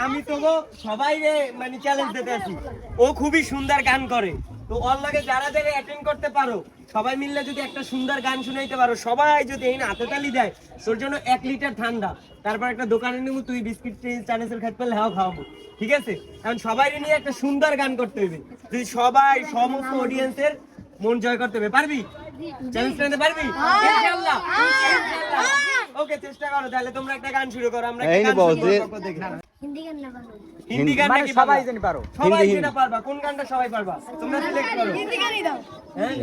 আমি তো সবাই মানে চ্যালেঞ্জ দিতে আছি, ও খুবই সুন্দর গান করে, তো ওর লাগে যারা যারা অ্যাটেন্ড করতে পারো সবাই মিললে যদি একটা সুন্দর গান শুনাইতে পারো, সবাই যদি এই হাতে তালি দেয়, তোর জন্য 1 লিটার ঠান্ডা, তারপর একটা দোকানে নিবো, তুই বিস্কিট চানাচুর খাইতে পারলে হাও খাওয়াবো, ঠিক আছে? কারণ সবাই নিয়ে একটা সুন্দর গান করতে হবে, যদি সবাই সমস্ত অডিয়েন্সের মন জয় করতে হবে। পারবি? চ্যালেঞ্জ নিতে পারবি? ইনশাআল্লাহ। ওকে, চেষ্টা করো তাহলে। তোমরা একটা গান শুরু করো, আমরা একটা গান শুরু করব। দেখি হিন্দি গান না পারো? হিন্দি গান নাকি সবাই জানি পারো? সবাই যেটা পারবা, কোন গানটা সবাই পারবা তোমরা সিলেক্ট করো। হিন্দি গানই দাও। হ্যাঁ,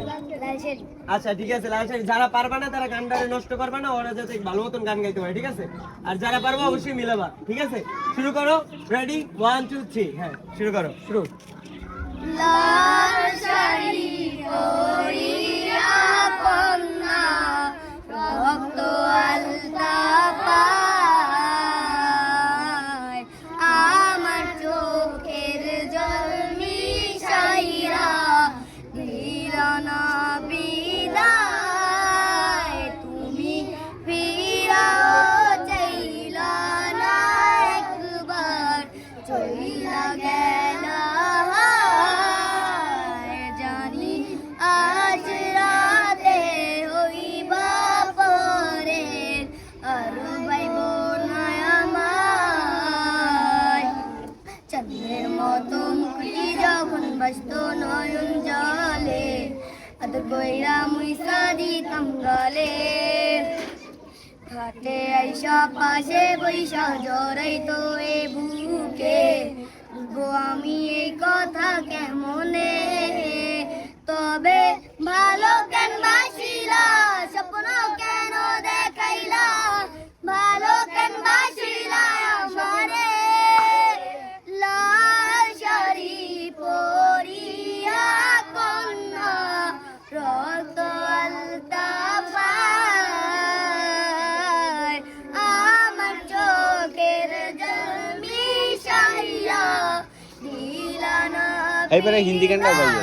আচ্ছা ঠিক আছে, লাল শাড়ি। যারা পারবা না তারা গানটারে নষ্ট করবা না, ওরা যাতে ভালো মতন গান গাইতে পারে, ঠিক আছে? আর যারা পারবা অবশ্যই মিলাবা, ঠিক আছে? শুরু করো। রেডি? 1 2 3। হ্যাঁ, শুরু করো। শুরু। লাল শাড়ি পরিয়া কন্যা রক্ত আলতা পায়, আমার চোখের জল মিশাইয়া দিল না বিদায়, তুমি ফিরাও চাইলা না একবার, চইলা গেলা জানি আজ রাতে হইবা পরে, আর বাইব না আমায়। চাঁদের মতো মুখটি যখন বাসত নয়ন জলে, আদর কইরা মুইসা দিতাম গলে, ঘাটে আইসা পাশে বৈশা জড়াইতো এ বুকে, গো আমি এই কথা কেমনে, তবে ভালো কেন বাসিলা, স্বপ্ন কেন দেখাইলা, ভালো কেন বাসিলা আমারে, লাল শাড়ি পরিয়া কন্যা রক্ত আলতা পায়, আমার চোখের জল মিশাইয়া দিলা না এইবারে হিন্দি গানটা গাইও।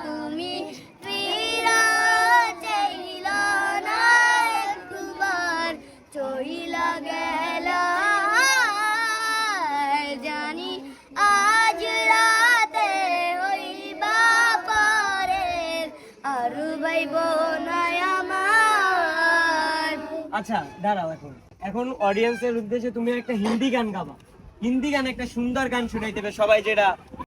তুমি ফিরা চাইলা না একবার, চইলা গেলা জানি আজ রাতে হইবা পরের, আর ভাইব না আমার। আচ্ছা দাঁড়াও, এখন অডিয়েন্সের উদ্দেশ্যে তুমি একটা হিন্দি গান গাবা। হিন্দি গান, একটা সুন্দর গান শুনাইতে হবে সবাই, যেটা